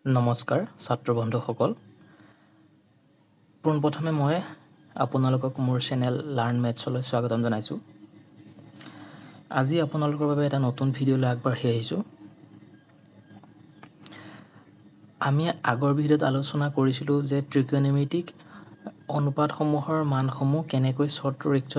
নমস্কাৰ ছাত্ৰ বন্ধুসকল পোনপ্ৰথমে মই আপোনালোকক মোৰ চেনেল লাৰ্ণ মেথছলৈ স্বাগতম জনাইছোঁ আজি আপোনালোকৰ বাবে এটা নতুন ভিডিঅ' লৈ আগবাঢ়ি আহিছোঁ আমি আগৰ ভিডিঅ'ত আলোচনা কৰিছিলোঁ যে ত্ৰিকোণমিতিক অনুপাতসমূহৰ মানসমূহ কেনেকৈ স্বতৰিক্ত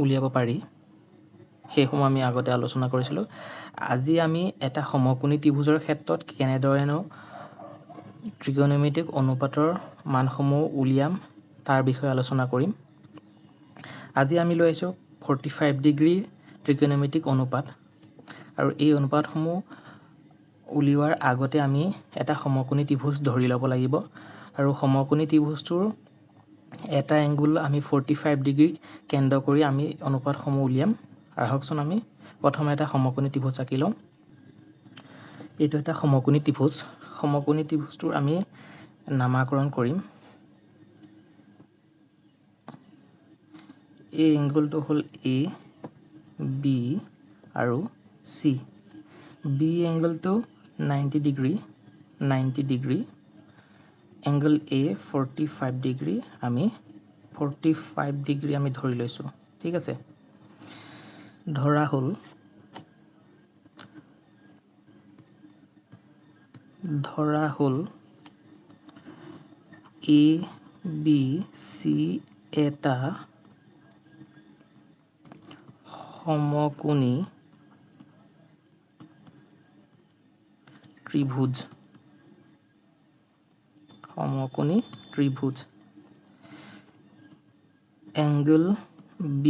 উলিয়াব পাৰি সেইসমূহ আমি আগতে আলোচনা কৰিছিলোঁ আজি আমি এটা সমকোণী ত্ৰিভুজৰ ক্ষেত্ৰত কেনেদৰেনো ত্ৰিকোণমিতিক অনুপাতৰ মানসমূহ উলিয়াম তাৰ বিষয়ে আলোচনা কৰিম আজি আমি লৈ আহিছোঁ 45 ডিগ্ৰী ত্ৰিকোণমিতিক অনুপাত আৰু এই অনুপাতসমূহ উলিওৱাৰ আগতে আমি এটা সমকোণী ত্ৰিভুজ ধৰি ল'ব লাগিব আৰু সমকোণী ত্ৰিভুজটোৰ এটা এংগুল আমি 45 ডিগ্ৰী কেন্দ্ৰ কৰি আমি অনুপাতসমূহ উলিয়াম আহকচোন আমি প্ৰথমে এটা সমকোণী ত্ৰিভুজ আঁকি লওঁ এইটো এটা সমকোণী ত্ৰিভুজটোৰ আমি নামাকৰণ কৰিম এই এংগুলটো হ'ল A B আৰু C B এংগুলটো 90 degree angle A 45 degree আমি 45 ডিগ্ৰী আমি ধৰি লৈছোঁ ঠিক আছে ধৰা হ'ল A B C এটা সমকোণী ত্ৰিভুজ angle B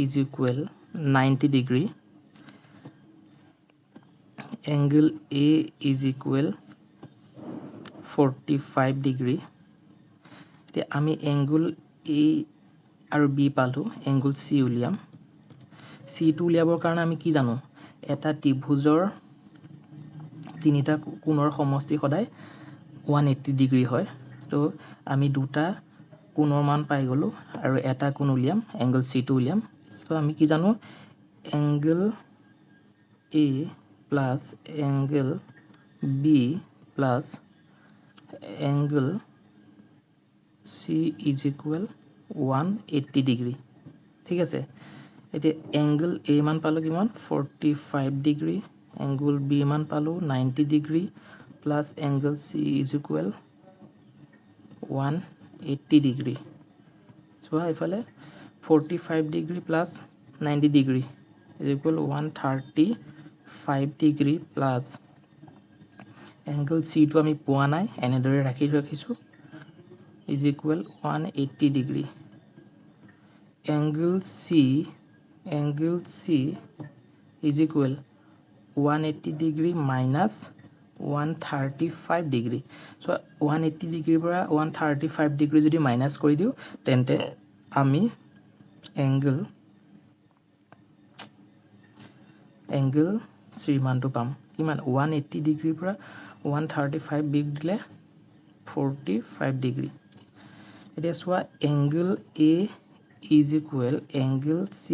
is equal 90 degree angle A is equal 45 degree তে আমি angle A আৰু B পালো angle C উলিয়াম C টো উলিয়াবৰ কাৰণে আমি কি জানো এটা ত্ৰিভুজৰ তিনিটা কোণৰ সমষ্টি সদায় 180 ডিগ্ৰী হয় তো আমি দুটা কোণৰ মান পাই গলো আৰু এটা কোণ উলিয়াম angle C টো উলিয়াম তো আমি কি জানো angle A plus angle B plus angle C is equal 180 degree ঠিক আছে এতিয়া angle A মান পালো কিমান 45 ডিগ্ৰী angle B মান পালো 90 degree plus angle C is equal 180 degree so ইফালে 45 degree plus 90 degree is equal 135 degree plus angle C টো আমি পোৱা নাই এনেদৰে ৰাখিছো is equal 180 degree angle C is equal 180 degree minus 135 degree so 180 ডিগ্ৰীৰ পৰা 135 ডিগ্ৰী যদি মাইনাস কৰি দিও তেন্তে আমি angle C মানটো পাম কিমান 180 ডিগ্ৰীৰ পৰা 135 বিয়োগ দিলে 45 ডিগ্ৰী এতিয়া চোৱা angle A is equal angle C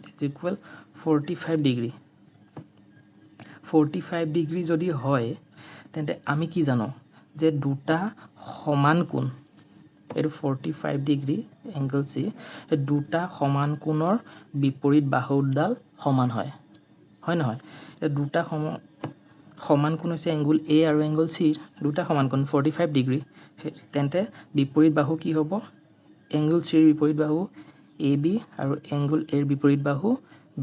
is equal 45 degree 45 degree যদি হয় তেন্তে আমি কি জানো যে দুটা সমান কোণ এটো 45 ডিগ্ৰী angle C দুটা সমান কোণৰ বিপৰীত বাহুডাল সমান হয় নহয় দুটা সমান কোণ হৈছে angle A আৰু angle C দুটা সমান কোণ 45 ডিগ্ৰী তেন্তে বিপৰীত বাহু কি হ'ব angle C ৰ বিপৰীত বাহু AB আৰু angle A ৰ বিপৰীত বাহু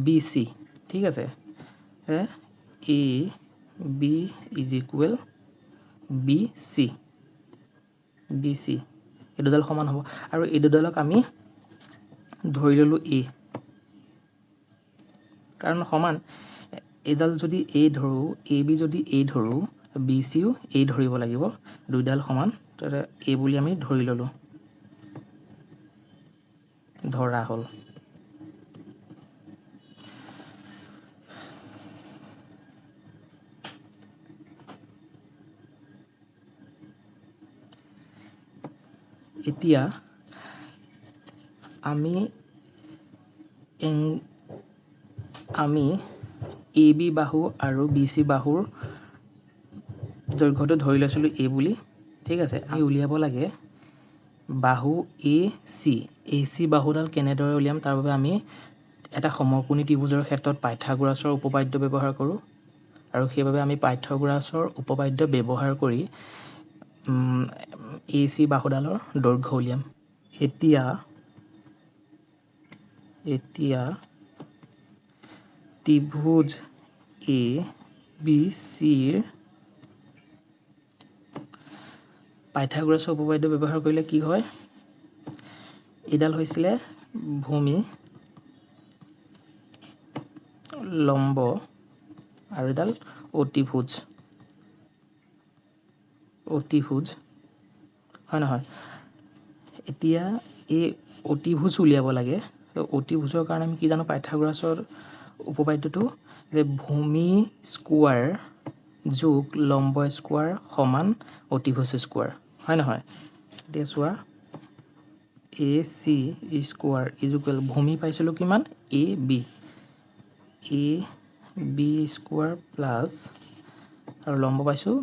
BC ঠিক আছে AB is equal BC এই দুডাল সমান হ'ব আৰু এই দুডালক আমি ধৰি ললো A কাৰণ সমান এডাল যদি A ধৰো AB যদি A ধৰো BC ও A ধৰিব লাগিব দুইডাল সমান তাতে A বুলি আমি ধৰি ললো ধৰা হ'ল এতিয়া আমি AB বাহু আৰু BC বাহুৰ দৈৰ্ঘ্যটো ধৰি লৈছিলোঁ a বুলি ঠিক আছে আমি উলিয়াব লাগে বাহু AC বাহুডাল কেনেদৰে উলিয়াম তাৰ বাবে আমি এটা সমকোণী ত্ৰিভুজৰ ক্ষেত্ৰত পাইথাগোৰাছৰ উপপাদ্য ব্যৱহাৰ কৰোঁ আৰু সেইবাবে আমি পাইথাগোৰাছৰ উপপাদ্য ব্যৱহাৰ কৰি AC বাহুডালৰ দৈৰ্ঘ্য উলিয়াম এতিয়া ত্ৰিভুজ ABCৰ পাইথাগোৰাছৰ উপপাদ্য ব্যৱহাৰ কৰিলে কি হয় এডাল হৈছিলে ভূমি লম্ব আৰু এডাল অতিভুজ হয় নহয় এতিয়া এই অতিভুজ উলিয়াব লাগে অতিভুজৰ কাৰণে আমি কি জানো পাইথাগোৰাছৰ উপপাদ্যটো যে ভূমি স্কোয়াৰ যোগ লম্ব স্কোয়াৰ সমান অতিভুজ স্কোয়াৰ হয় নহয় এতিয়া চোৱা AC স্কোয়াৰ ইকুৱেল ভূমি পাইছিলোঁ কিমান AB স্কোয়াৰ প্লাছ আৰু লম্ব পাইছোঁ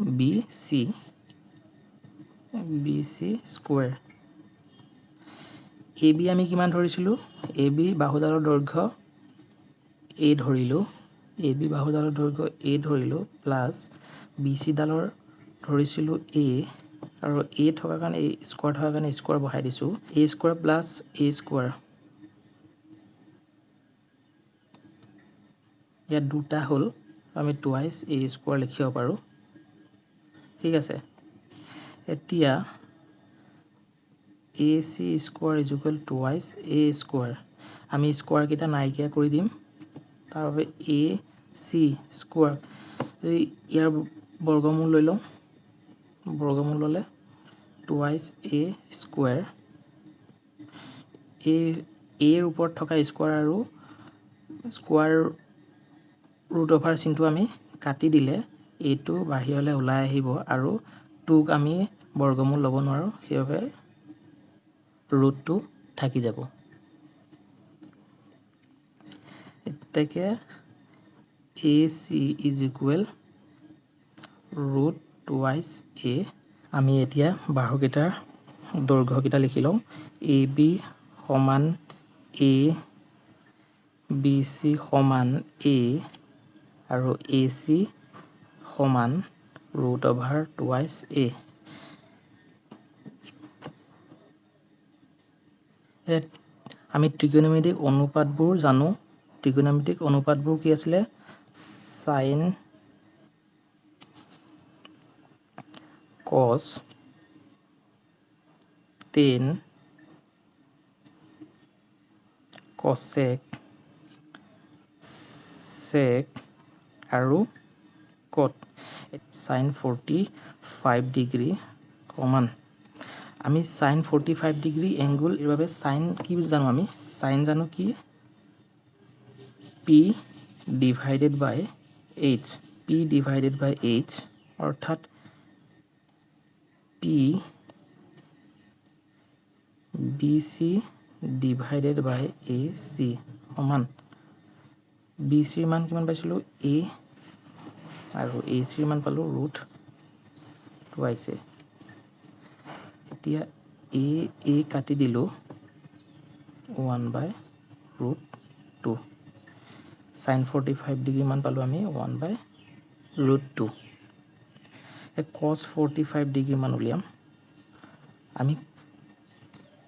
BC স্কোয়াৰ AB আমি কিমান ধৰিছিলোঁ AB বাহুডালৰ দৈৰ্ঘ্য A ধৰিলোঁ AB বাহুডালৰ দৈৰ্ঘ্য A ধৰিলোঁ প্লাছ BC ডালৰ ধৰিছিলোঁ A আৰু A থকাৰ কাৰণে A স্কোয়াৰ থকাৰ কাৰণে স্কোয়াৰ বহাই দিছোঁ A square plus A square ইয়াত দুটা হ'ল আমি টুৱাইছ A স্কোয়াৰ লিখিব পাৰোঁ ঠিক আছে এতিয়া AC square equal twice A square আমি স্কোয়াৰ কেইটা নাইকিয়া কৰি দিম তাৰ বাবে AC স্কোয়াৰ ইয়াৰ বৰ্গমূল লৈ লওঁ বৰ্গমূল ল'লে টুৱাইছ A স্কোয়াৰ এৰ ওপৰত থকা স্কোয়াৰ আৰু স্কোয়াৰ ৰুট অভাৰ চিনটো আমি কাটি দিলে এইটো বাহিৰলৈ ওলাই আহিব আৰু 2ক আমি বৰ্গমূল ল'ব নোৱাৰোঁ সেইবাবে ৰুটটো থাকি যাব এতেকে AC is equal root twice A আমি এতিয়া বাহুকেইটাৰ দৈৰ্ঘ্যকেইটা লিখি লওঁ AB সমান A BC সমান A আৰু AC সমান root over twice A আমি ত্ৰিকোণমিতিক অনুপাতবোৰ জানো ত্ৰিকোণমিতিক অনুপাতবোৰ কি আছিলে sin cos tan cosec sec আৰু cot sin 45 ডিগ্ৰী সমান আমি sin 45 ডিগ্ৰী এংগল এর বাবে sin কি জানো আমি sin জানো কি P divided by H অর্থাৎ P BC divided by AC সমান BC ৰ মান কিমান পাইছিলোঁ A আৰু AC ৰ মান পালোঁ root twice A এতিয়া A কাটি দিলোঁ 1/√2 sin 45 ডিগ্ৰী মান পালোঁ আমি 1/√2 cos 45 ডিগ্ৰী মান উলিয়াম আমি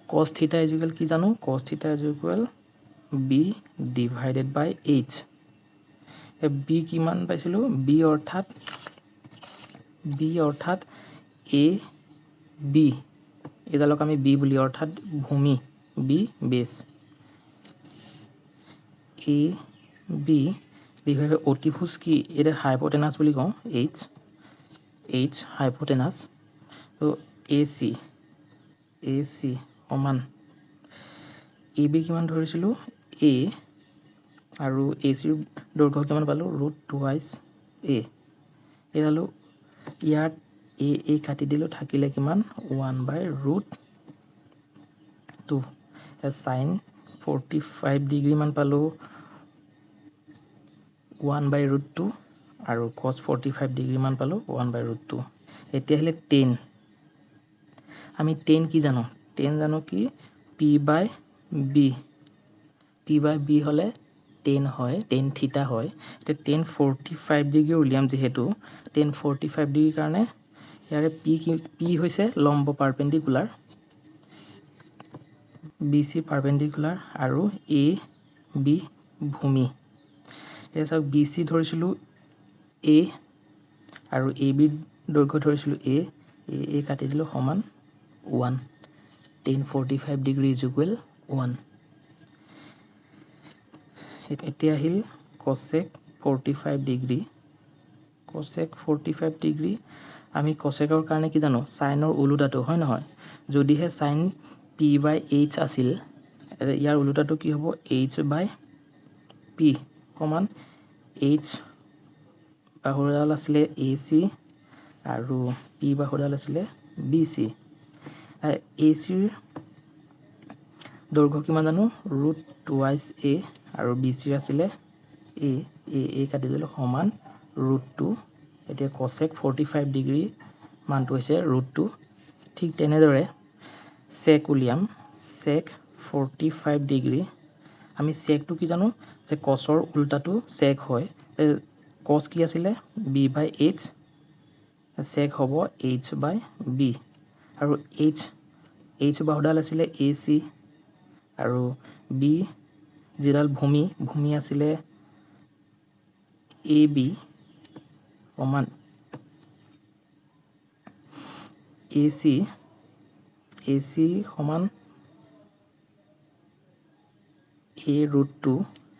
cos theta is equal কি জানো cos theta is equal B divided by H B কিমান পাইছিলোঁ B অৰ্থাৎ A B এডালক আমি B বুলি অৰ্থাৎ ভূমি B বেছ A B দিভাগে অতিভুজ কি এটা হাইপোটেনাস বুলি কওঁ H হাইপোটেনাস তো AC সমান AB কিমান ধৰিছিলোঁ A আৰু AC ৰ দৈৰ্ঘ্য কিমান পালোঁ √2 A এডালো ইয়াত A কাটি দিলোঁ থাকিলে কিমান 1/√2 sin 45 ডিগ্ৰী মান পালোঁ 1/√2 আৰু cos 45 ডিগ্ৰী মান পালোঁ 1/√2 এতিয়া আহিলে 10 আমি 10 কি জানো 10 জানো কি p/b p/b হলে 10 হয় 10 থিটা হয় তে 1045 ডিগ্ৰী উলিয়াম যেহেতু 1045 ডিগ্ৰী কাৰণে ইয়াৰে p হৈছে লম্ব পাৰপেণ্ডিকুলাৰ BC পাৰপেণ্ডিকুলাৰ আৰু AB ভূমি এতিয়া চাওক BC ধৰিছিলো A আৰু AB দৈৰ্ঘ্য ধৰিছিলো A কাটি দিলো সমান 1 1045 ডিগ্ৰী ইজ ইকুৱেল 1 এতিয়া আহিল cosec 45 ডিগ্ৰী cosec 45 ডিগ্ৰী আমি cosecৰ কাৰণে কি জানো সাইনৰ ওলোটাটো হয় নহয় যদিহে সাইন p/h আছিল ইয়াৰ ওলোটাটো কি হ'ব h/p সমান h বাহুডাল আছিলে AC আৰু p বাহুডাল আছিলে BC AC ৰ দৈৰ্ঘ্য কিমান জানো √2a আৰু BC আছিলে a কাটি দিলো সমান √2 এতিয়া cosec 45 ডিগ্ৰী মানটো হৈছে √2 ঠিক তেনেদৰে sec উলিয়াম sec 45 ডিগ্ৰী আমি sec টো কি জানো যে cosৰ উল্টাটো sec হয় cos কি আছিলে b/h sec হ'ব h/b আৰু h বাহুডাল আছিলে AC আৰু b যিডাল ভূমি আছিলে AB সমান AC সমান a√2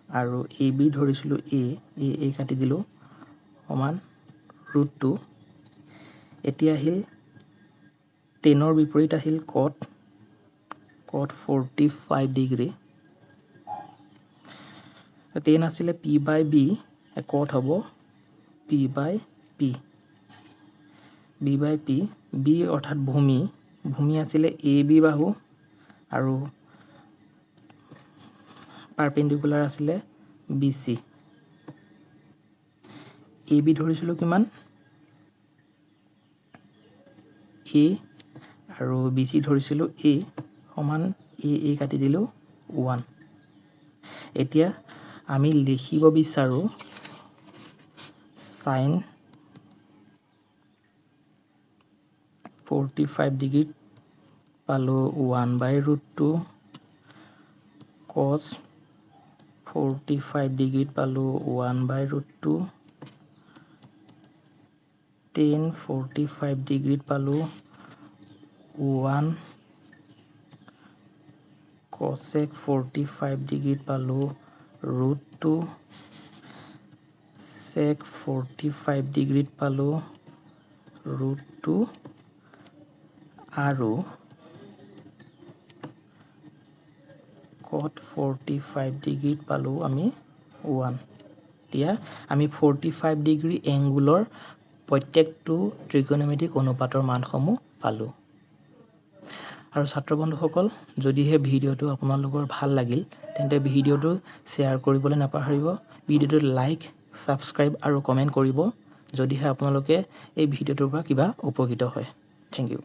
আৰু AB ধৰিছিলো a কাটি দিলো সমান √2 এতিয়া আহিল 10ৰ বিপৰীত আহিল cot 45 ডিগ্ৰী 10 আছিলে p/b cot হ'ব p/p b অৰ্থাৎ ভূমি আছিলে AB বাহু আৰু পাৰপেণ্ডিকুলাৰ আছিলে BC AB ধৰিছিলো কিমান A আৰু BC ধৰিছিলো A সমান A কাটি দিলো 1 এতিয়া আমি লিখিব বিচাৰো sin 45 ডিগ্ৰীত পালো 1/√2 cos 45 ডিগ্ৰীত পালো 1/√2 tan 45 ডিগ্ৰীত পালো 1 cosec 45 ডিগ্ৰীত পালো √2 sec 45 ডিগ্ৰীত পালো √2 আৰু cot 45 ডিগ্ৰীত পালো আমি 1 এতিয়া আমি 45 ডিগ্ৰী এংগুলৰ প্ৰত্যেকটো ত্ৰিকোণমিতিক অনুপাতৰ মানসমূহ পালো আৰু ছাত্ৰ বন্ধুসকল যদিহে ভিডিওটো আপোনালোকৰ ভাল লাগিল তেন্তে ভিডিওটো শ্বেয়াৰ কৰিবলৈ নাপাহৰিব ভিডিওটো লাইক সাবস্ক্ৰাইব আৰু কমেন্ট কৰিব যদিহে আপোনালোকে এই ভিডিওটোৰ পৰা কিবা উপকৃত হয় থ্যাংক ইউ